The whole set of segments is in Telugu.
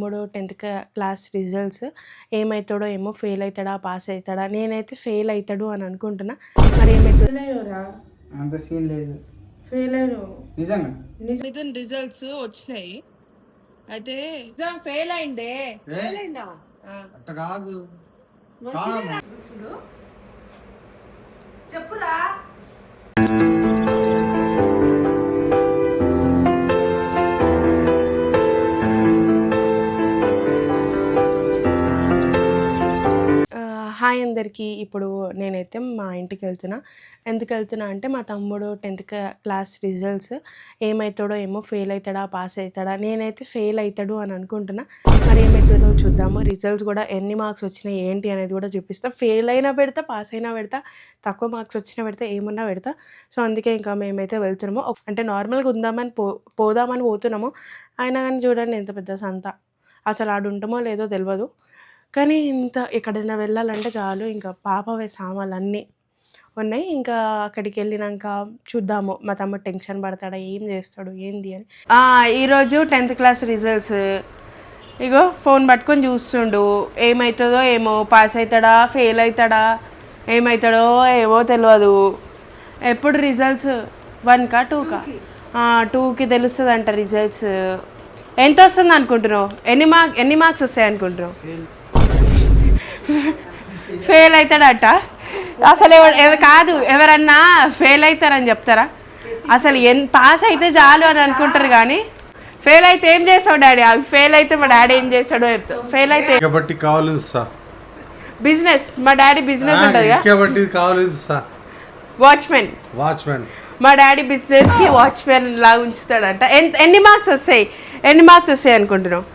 తమ్ముడు 10th క్లాస్ రిజల్ట్స్ ఏమైతాడో ఏమో, ఫెయిల్ అవుతాడా పాస్ అవుతాడా? నేనైతే ఫెయిల్ అవుతాడు అని అనుకుంటున్నా. మరి ఏమైతుందా? అంత సీన్ లేదు. ఫెయిల్ అయ్యాను నిజంగా. మిథున్ రిజల్ట్స్ వచ్చినాయి. అయితే ఎగ్జామ్ ఫెయిల్ అయిందే. అట్ట కాదు చెప్పురా. హాయ్ అందరికీ. ఇప్పుడు నేనైతే మా ఇంటికి వెళ్తున్నా. ఎందుకు వెళ్తున్నా అంటే మా తమ్ముడు 10th క్లాస్ రిజల్ట్స్ ఏమవుతాడో ఏమో, ఫెయిల్ అవుతాడా పాస్ అవుతాడా? నేనైతే ఫెయిల్ అవుతాడు అని అనుకుంటున్నా. మరి ఏమవుతుందో చూద్దాము. రిజల్ట్స్ కూడా ఎన్ని మార్క్స్ వచ్చినాయి ఏంటి అనేది కూడా చూపిస్తా. ఫెయిల్ అయినా పెడతా, పాస్ అయినా పెడతా, తక్కువ మార్క్స్ వచ్చినా పెడతా, ఏమన్నా పెడతా. సో అందుకే ఇంకా మేమైతే వెళ్తున్నాము. అంటే నార్మల్గా ఉందామని పోదామని పోతున్నాము. అయినా కానీ చూడండి ఎంత పెద్ద సంత. అసలు ఆడు ఉంటామో లేదో తెలియదు. కానీ ఇంత ఎక్కడైనా వెళ్ళాలంటే చాలు, ఇంకా పాపవే సామాన్లు అన్నీ ఉన్నాయి. ఇంకా అక్కడికి వెళ్ళినాక చూద్దాము మా తమ్ముడు టెన్షన్ పడతాడా, ఏం చేస్తాడు ఏంది అని. ఈరోజు 10th క్లాస్ రిజల్ట్స్. ఇగో ఫోన్ పట్టుకొని చూస్తుండు. ఏమవుతుందో ఏమో, పాస్ అవుతాడా ఫెయిల్ అవుతాడా, ఏమవుతాడో ఏమో తెలియదు. ఎప్పుడు రిజల్ట్స్ 1కా 2కా? 2కి తెలుస్తుంది అంట రిజల్ట్స్. ఎంత వస్తుంది అనుకుంటున్నావు? ఎన్ని మార్క్స్ వస్తాయి అనుకుంటున్నావు? ఫెయిల్ అవుతాడట. అసలు కాదు, ఎవరన్నా ఫెయిల్ అవుతారని చెప్తారా? అసలు పాస్ అయితే చాలు అని అనుకుంటారు, కానీ ఫెయిల్ అయితే ఏం చేస్తావు డాడీ? ఫెయిల్ అయితే మా డాడీ ఏం చేస్తాడో చెప్తావు. ఫెయిల్ అయితే బిజినెస్, మా డాడీ బిజినెస్ ఉంటుంది కదా, వాచ్మెన్. మా డాడీ బిజినెస్కి వాచ్మెన్ లాగా ఉంచుతాడంట. ఎన్ని మార్క్స్ వస్తాయి అనుకుంటున్నావు?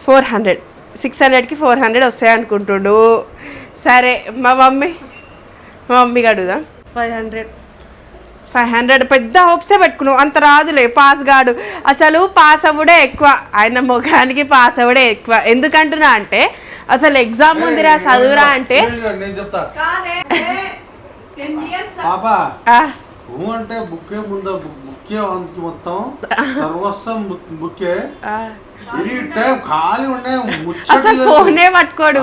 400. 600కి 400 వస్తాయి అనుకుంటుండు. సరే మా మమ్మీకి అడుగుదా. 500 పెద్ద హోప్సే పెట్టుకున్నావు. అంత రాదులే, పాస్ కాడు. అసలు పాస్ అవ్వడే ఎక్కువ, ఆయన ముఖానికి పాస్ అవ్వడే ఎక్కువ. ఎందుకంటున్నా అంటే అసలు ఎగ్జామ్ ఉందిరా చదువురా అంటే అసలు ఫోనే పట్టుకోడు,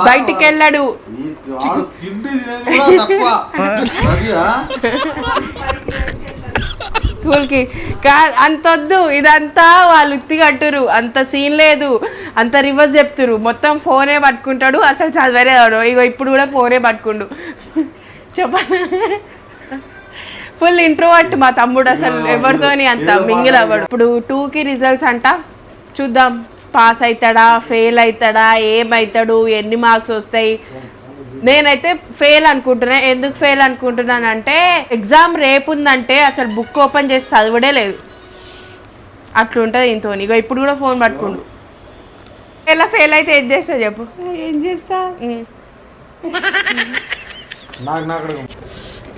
బయటికి వెళ్ళాడు. స్కూల్కి అంత వద్దు, ఇదంతా వాళ్ళు ఉత్తి కట్టురు, అంత సీన్ లేదు, అంత రివర్స్ చెప్తురు. మొత్తం ఫోనే పట్టుకుంటాడు, అసలు చదివేరే చదవడు. ఇగో ఇప్పుడు కూడా ఫోనే పట్టుకుండు. చెప్పండి, ఫుల్ ఇంట్రోవర్ట్ మా తమ్ముడు. అసలు ఎవరితోని అంత మింగిల్ అవ్వడు. ఇప్పుడు 2కి రిజల్ట్స్ అంట, చూద్దాం పాస్ అవుతాడా ఫెయిల్ అవుతాడా, ఏమవుతాడు, ఎన్ని మార్క్స్ వస్తాయి. నేనైతే ఫెయిల్ అనుకుంటున్నా. ఎందుకు ఫెయిల్ అనుకుంటున్నానంటే ఎగ్జామ్ రేపు ఉందంటే అసలు బుక్ ఓపెన్ చేసి చదవడే లేదు, అట్లుంటుంది ఇంతో. ఇగో ఇప్పుడు కూడా ఫోన్ పట్టుకుండు. ఎలా ఫెయిల్ అయితే ఏం చేస్తా చెప్పు? ఏం చేస్తా.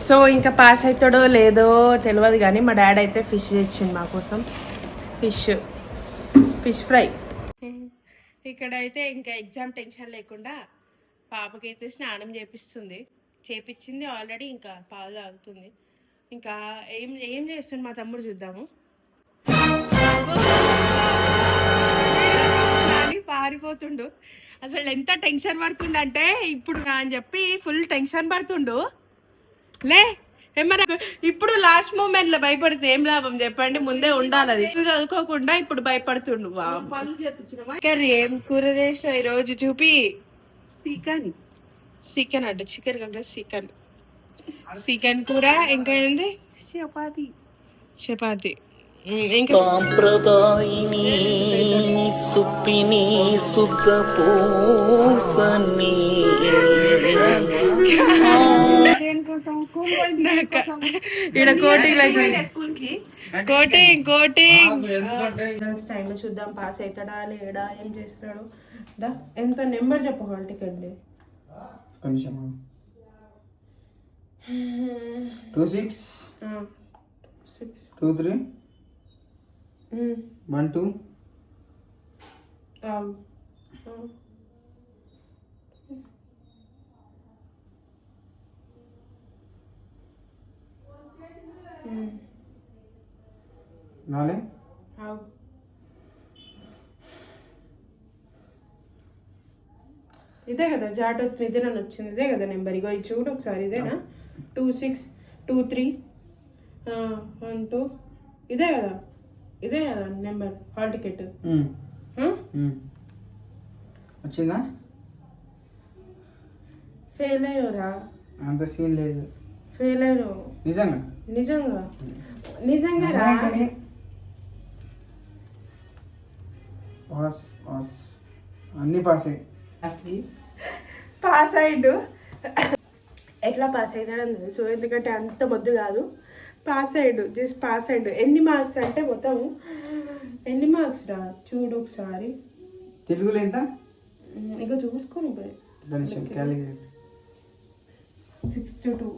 సో ఇంకా పాస్ అవుతాడో లేదో తెలియదు, కానీ మా డాడీ అయితే ఫిష్ తెచ్చిండు మా కోసం. Fish fry. ఇక్కడైతే ఇంకా ఎగ్జామ్ టెన్షన్ లేకుండా పాపకైతే స్నానం చేపించింది ఆల్రెడీ. ఇంకా పాలు తాగుతుంది. ఇంకా ఏం చేస్తుంది మా తమ్ముడు చూద్దాము. పారిపోతుండు. అసలు ఎంత టెన్షన్ పడుతుండంటే ఇప్పుడు అని చెప్పి ఫుల్ టెన్షన్ పడుతుండు. లే ఏమన్నా ఇప్పుడు లాస్ట్ మూమెంట్ లో భయపడితే ఏం లాభం చెప్పండి? ముందే ఉండాలి. అది చదువుకోకుండా ఇప్పుడు భయపడుతుండు. కర్రీ ఏం కూర చేసిన ఈరోజు చూపి. చికెన్ అంటే చికెన్ కంటే చికెన్ కూర. ఇంకా ఏంది? చపాతి. ఇంకా సాంప్రదాయిని సుప్పిని సుఖ పోసని టైం చూద్దాం పాస్ అవుతాడా లేడా, ఏం చేస్తాడు. ఎంత నెంబర్ చెప్పు హాల్ టికెట్. 2623 12 नाले ఇదే కదా జాటోత్ మిథున్ అని వచ్చింది, ఇదే కదా నెంబర్. ఇగో ఇది చూడు ఒకసారి, ఇదేనా? 2623 12 ఇదే కదా, ఇదే కదా నెంబర్ హాల్ టికెట్. వచ్చిందా? ఫెయిల్ అయ్యోరా? అంత సీన్ లేదు. ఫెయిల్ అయ్యావు నిజంగా నిజంగా నిజంగా రా. పాస్ పాస్ అన్నీ పాస్ అయ్యి పాస్ అయ్యాడు. ఎట్లా పాస్ అవుతాడని తెలుసు, ఎందుకంటే అంత మొద్దు కాదు. పాస్ అయ్యాడు, జస్ట్ పాస్ అయ్యాడు. ఎన్ని మార్క్స్ అంటే మొత్తం ఎన్ని మార్క్స్ రా చూడు ఒకసారి. తెలుగులో ఎంత? ఇక చూసుకొని పోయి 62.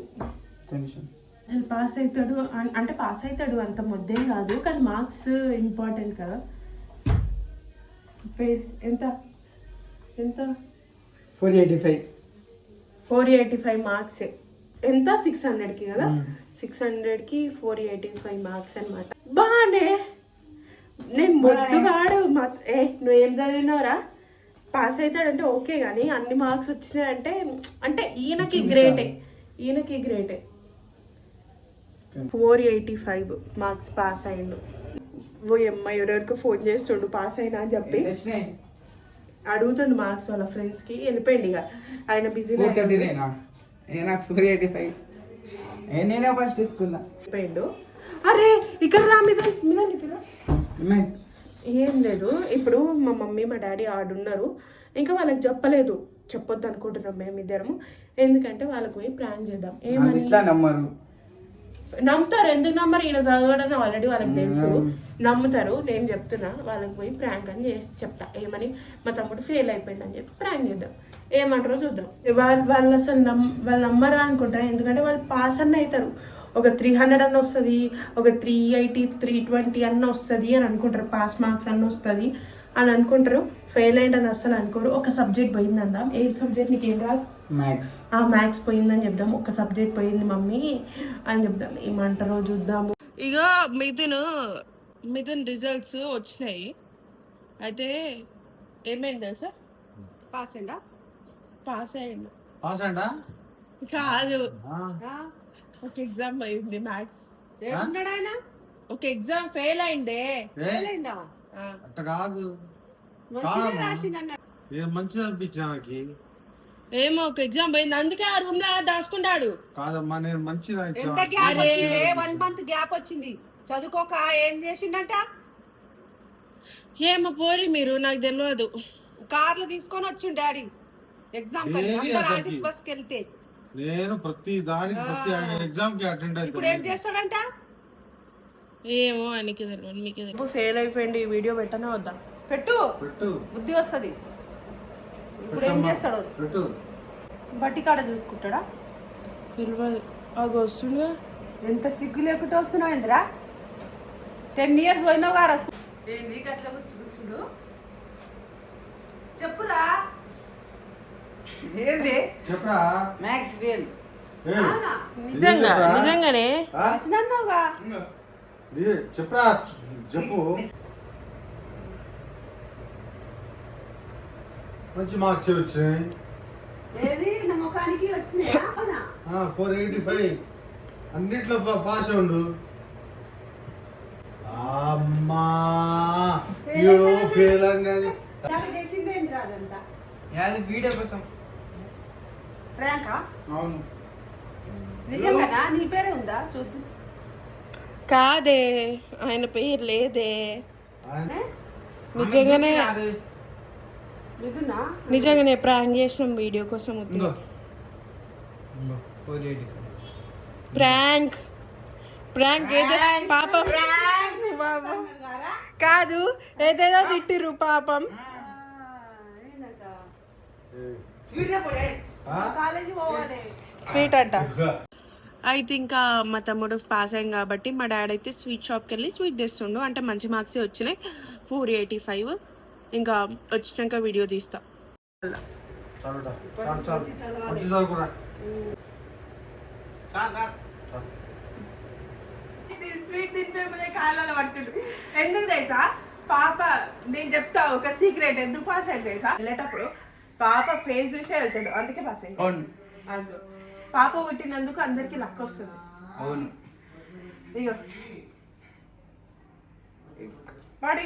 అసలు పాస్ అవుతాడు అంటే పాస్ అవుతాడు, అంత మొద్దేం కాదు, కానీ మార్క్స్ ఇంపార్టెంట్ కదా. ఎంత ఎంత? 485 మార్క్స్. ఎంత? 600కి కదా. 600కి 485 మార్క్స్ అనమాట. బాగానే. నేను మొద్దుగాడు నువ్వేం చదివినావురా? పాస్ అవుతాడంటే ఓకే, కానీ అన్ని మార్క్స్ వచ్చినాయంటే అంటే ఈయనకి గ్రేటే. 485 మార్క్స్ పాస్ అయ్యిండు. ఓ అమ్మాయి ఎవరెవరికి ఫోన్ చేస్తుండు పాస్ అయినా అని చెప్పి అడుగుతుండు మార్క్స్ వాళ్ళ ఫ్రెండ్స్కి. వెళ్ళిపోయింది ఇక ఆయన బిజీ. 485 నేనే ఫస్ట్ తీసుకున్నా. వెళ్ళిపోయిండు. అరే ఇక్కడ రా, మీద ఇక్కడ ఏం లేదు. ఇప్పుడు మా మమ్మీ మా డాడీ ఆడున్నారు, ఇంకా వాళ్ళకి చెప్పలేదు, చెప్పొద్దు అనుకుంటున్నాం మేమిద్దరము. ఎందుకంటే వాళ్ళకి పోయి ప్రాంక్ చేద్దాం. ఏమని నమ్ముతారు? ఎందుకు నమ్మరు? ఈయన చదవడని ఆల్రెడీ వాళ్ళకి తెలుసు, నమ్ముతారు. నేను చెప్తున్నా వాళ్ళకి పోయి ప్రాంక్ అని చేసి చెప్తా. ఏమని? మా తమ్ముడు ఫెయిల్ అయిపోయింది అని చెప్పి ప్రాంక్ చేద్దాం. ఏమంటారో చూద్దాం. వాళ్ళు అసలు వాళ్ళు నమ్మరా అనుకుంటా, ఎందుకంటే వాళ్ళు పాస్ అన్న అవుతారు. ఒక 300 అన్న వస్తుంది, ఒక 380 320 అన్న వస్తుంది అని అనుకుంటారు. పాస్ మార్క్స్ అన్న వస్తుంది అని అనుకుంటారు. ఫెయిల్ అయ్యిందని అసలు అనుకోరు. ఒక సబ్జెక్ట్ పోయింది అందాం. ఏ సబ్జెక్ట్ నీకు ఏం రాదు? మ్యాథ్స్ పోయిందని చెప్దాం. ఒక సబ్జెక్ట్ పోయింది మమ్మీ అని చెప్దాం. ఏమంటారో చూద్దాము. ఇక మిథున్ రిజల్ట్స్ వచ్చినాయి. అయితే ఏమైంది తెలుసా? పాస్ అయ్యిండు. కాదు, ఒక ఎగ్జామ్ పోయింది మ్యాథ్స్. ఒక ఎగ్జామ్ ఫెయిల్ అయిందే. అట్ట కాదు, మంచిగా అనిపించి ఏమో ఒక ఎగ్జామ్ పోయింది, అందుకే ఆ రూమ్ లో దాచుకుంటాడు. కాదమ్మా, నేను మంచిగా 1 month గ్యాప్ వచ్చింది చదువుకోక. ఏం చేసిండట? ఏమో పోరి మీరు, నాకు తెలియదు. కార్లు తీసుకొని వచ్చిండు డాడీ ఎగ్జామ్ బస్కి వెళ్తే. నేను ప్రతి దానికి ప్రతి ఎగ్జామ్ కి అటెండ్ అయితే. ఇప్పుడు ఏం చేస్తాడంట? ఏమో ఆయనకి తెలియదు, మీకే తెలియదు. ఫెయిల్ అయిపోయింది. ఈ వీడియో పెట్టనే వద్దా? పెట్టు, బుద్ధి వస్తుంది. ఇప్పుడు ఏం చేస్తాడు? బట్టి కాడ చూసుకుంటాడా? తెలియదు. అది వస్తుండే. ఎంత సిగ్గు లేకుండా వస్తున్నావు ఇందిరా? 10 years పోయినావు గారా? ఏంది అట్లా చూసుడు? చెప్పురా. ఏంది చెప్పరా? Maths fail. నిజంగానే చెప్పరా, చెప్పు. మంచి మార్క్స్ వచ్చినాయి. 485 అన్నిట్లో పాస్ ఉండు. అమ్మా ఫెయిల్ అని వీడియో కోసం. అవును. నిజంగానా? నీ పేరే ఉందా? చూద్దాం. కాదే, ఆయన పేరు లేదే. నిజంగానే ప్రాంక్ చేసినాం వీడియో కోసం. ప్రాంక్ పాపం కాదు, ఏదేదో తిట్టిర్రు పాపం. స్వీట్ అంట. అయితే ఇంకా మా తమ్ముడు పాస్ అయ్యింది కాబట్టి మా డాడీ అయితే స్వీట్ షాప్కి వెళ్ళి స్వీట్ తెస్తుండు. అంటే మంచి మార్క్స్ వచ్చినాయి, 485. ఇంకా వచ్చినాక వీడియో తీస్తా. స్వీట్ తినిపోయి కాళ్ళలో పడుతుండు. ఎందుకు తెలుసా పాప, నేను చెప్తా ఒక సీక్రెట్ ఎందుకు పాస్ అయ్యాడు తెలుసా, వెళ్ళేటప్పుడు పాప ఫేస్ చూసే వెళ్తాడు, అందుకే పాస్ అయ్యాడు. అవును అదో పాప పుట్టినందుకు అందరికి లక్ వస్తుంది. అవును ఇగో వాడి